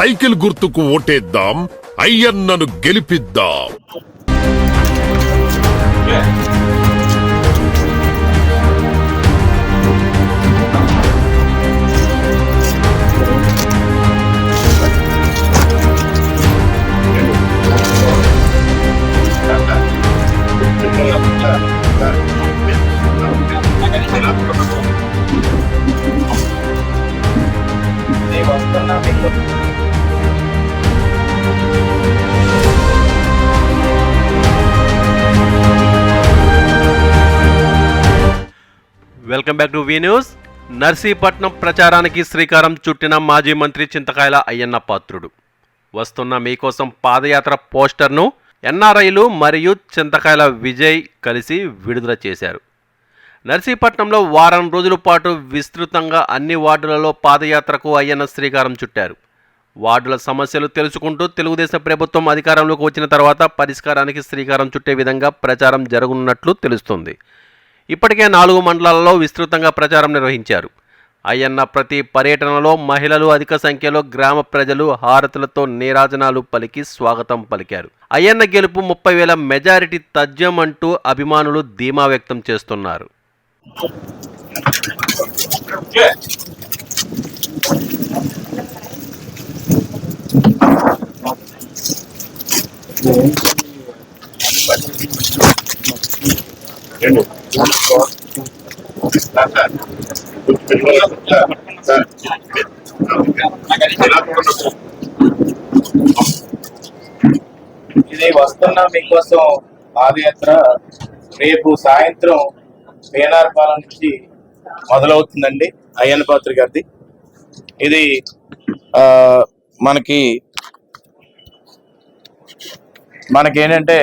Cycle గుర్తుకు ఓటేద్దాం, అయ్యన్నను గెలిపిద్దాం. Welcome back to V news. Narsipatnam ప్రచారానికి శ్రీకారం చుట్టిన మాజీ మంత్రి చింతకాయల అయ్యన్న పాత్రుడు వస్తున్న మీకోసం పాదయాత్ర పోస్టర్ను ఎన్ఆర్ఐలు మరియు చింతకాయల విజయ్ కలిసి విడుదల చేశారు. నర్సీపట్నంలో వారం రోజుల పాటు విస్తృతంగా అన్ని వార్డులలో పాదయాత్రకు అయ్యన్న శ్రీకారం చుట్టారు. వార్డుల సమస్యలు తెలుసుకుంటూ తెలుగుదేశం ప్రభుత్వం అధికారంలోకి వచ్చిన తర్వాత పరిష్కారానికి శ్రీకారం చుట్టే విధంగా ప్రచారం జరగనున్నట్లు తెలుస్తోంది. ఇప్పటికే 4 మండలాలలో విస్తృతంగా ప్రచారం నిర్వహించారు. అయ్యన్న ప్రతి పర్యటనలో మహిళలు అధిక సంఖ్యలో గ్రామ ప్రజలు హారతులతో నీరాజనాలు పలికి స్వాగతం పలికారు. అయ్యన్న గెలుపు 30,000 మెజారిటీ తథ్యం అంటూ అభిమానులు ధీమా వ్యక్తం చేస్తున్నారు. ఇది వస్తున్న మీకోసం పాదయాత్ర రేపు సాయంత్రం పేనార్పాలెం నుంచి మొదలవుతుందండి. అయ్యన్న పాత్ర గారిది ఇది మనకేంటంటే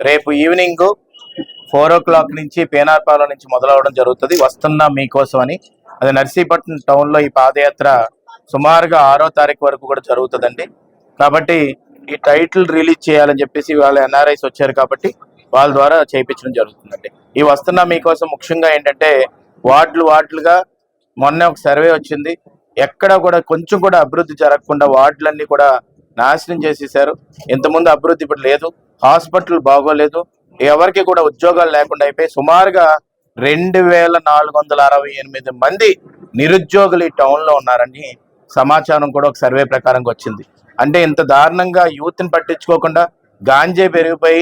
రేపు ఈవినింగ్ 4 o'clock నుంచి పేనార్పాలెం నుంచి మొదలవడం జరుగుతుంది. వస్తున్నా మీకోసం అని. అది నర్సీపట్నం టౌన్ లో ఈ పాదయాత్ర సుమారుగా 6వ తారీఖు వరకు కూడా జరుగుతుందండి. కాబట్టి ఈ టైటిల్ రిలీజ్ చేయాలని చెప్పేసి వాళ్ళ ఎన్ఆర్ఐస్ వచ్చారు కాబట్టి వాళ్ళ ద్వారా చేయించడం జరుగుతుందండి. ఈ వస్తున్నా మీకోసం ముఖ్యంగా ఏంటంటే వార్డులుగా మొన్న ఒక సర్వే వచ్చింది. ఎక్కడ కూడా కొంచెం కూడా అభివృద్ధి జరగకుండా వార్డులన్నీ కూడా నాశనం చేసేసారు. ఇంతకుముందు అభివృద్ధి ఇప్పుడు లేదు. హాస్పిటల్ బాగోలేదు. ఎవరికి కూడా ఉద్యోగాలు లేకుండా అయిపోయి సుమారుగా 2,468 మంది నిరుద్యోగులు ఈ టౌన్ లో ఉన్నారని సమాచారం కూడా ఒక సర్వే ప్రకారంగా వచ్చింది. అంటే ఇంత దారుణంగా యూత్ ని పట్టించుకోకుండా గాంజాయి పెరిగిపోయి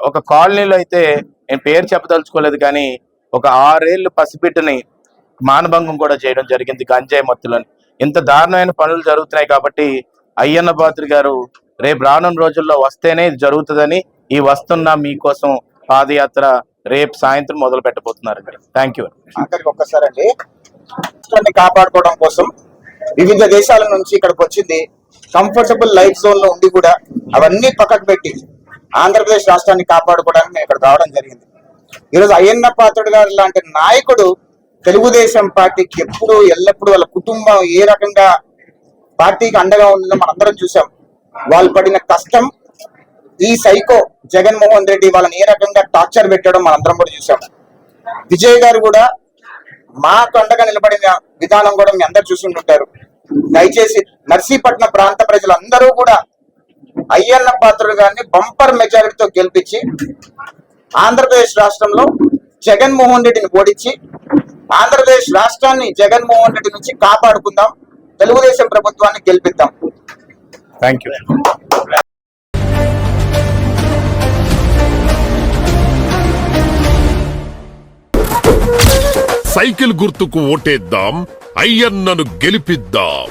ఒక కాలనీలో అయితే నేను పేరు చెప్పదలుచుకోలేదు కానీ ఒక 6 ఏళ్ళు పసిబిడ్డని మానభంగం కూడా చేయడం జరిగింది గంజాయి మత్తులని. ఇంత దారుణమైన పనులు జరుగుతున్నాయి కాబట్టి అయ్యన్న పాత్ర గారు రేపు రానున్న రోజుల్లో వస్తేనే ఇది జరుగుతుందని ఈ వస్తున్నా మీకోసం పాదయాత్ర రేపు సాయంత్రం మొదలు పెట్టబోతున్నారండి. Thank you. ఆఖరికి ఒక్కసారండి రాష్ట్రాన్ని కాపాడుకోవడం కోసం వివిధ దేశాల నుంచి ఇక్కడికి వచ్చింది. కంఫర్టబుల్ లైఫ్ జోన్ లో ఉండి కూడా అవన్నీ పక్కకు పెట్టి ఆంధ్రప్రదేశ్ రాష్ట్రాన్ని కాపాడుకోవడానికి మేము ఇక్కడ రావడం జరిగింది. ఈరోజు అయ్యన్న పాత్రుడు గారు లాంటి నాయకుడు తెలుగుదేశం పార్టీకి ఎల్లప్పుడూ వాళ్ళ కుటుంబం ఏ రకంగా పార్టీకి అండగా ఉందో మనందరం చూసాం. వాళ్ళు పడిన కష్టం, ఈ సైకో జగన్మోహన్ రెడ్డి వాళ్ళని ఏ రకంగా టార్చర్ పెట్టడం మనందరం కూడా చూసాం. విజయ్ గారు కూడా మాకు అండగా నిలబడిన విధానం కూడా మీ అందరు చూసుకుంటుంటారు. దయచేసి నర్సీపట్నం ప్రాంత ప్రజలందరూ కూడా అయ్యన్న పాత్రుడు గారిని బంపర్ మెజారిటీతో గెలిపించి ఆంధ్రప్రదేశ్ రాష్ట్రంలో జగన్మోహన్ రెడ్డిని ఓడించి ఆంధ్రప్రదేశ్ రాష్ట్రాన్ని జగన్మోహన్ రెడ్డి నుంచి కాపాడుకుందాం. తెలుగుదేశం ప్రభుత్వాన్ని గెలిపిద్దాం. Thank you. సైకిల్ గుర్తుకు ఓటేద్దాం, అయ్యన్నను గెలిపిద్దాం.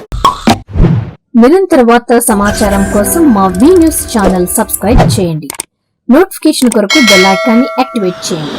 నిరంతర వార్తా సమాచారం కోసం మా వి న్యూస్ ఛానల్ సబ్స్క్రైబ్ చేయండి. నోటిఫికేషన్ కొరకు బెల్ ఐకాన్ని యాక్టివేట్ చేయండి.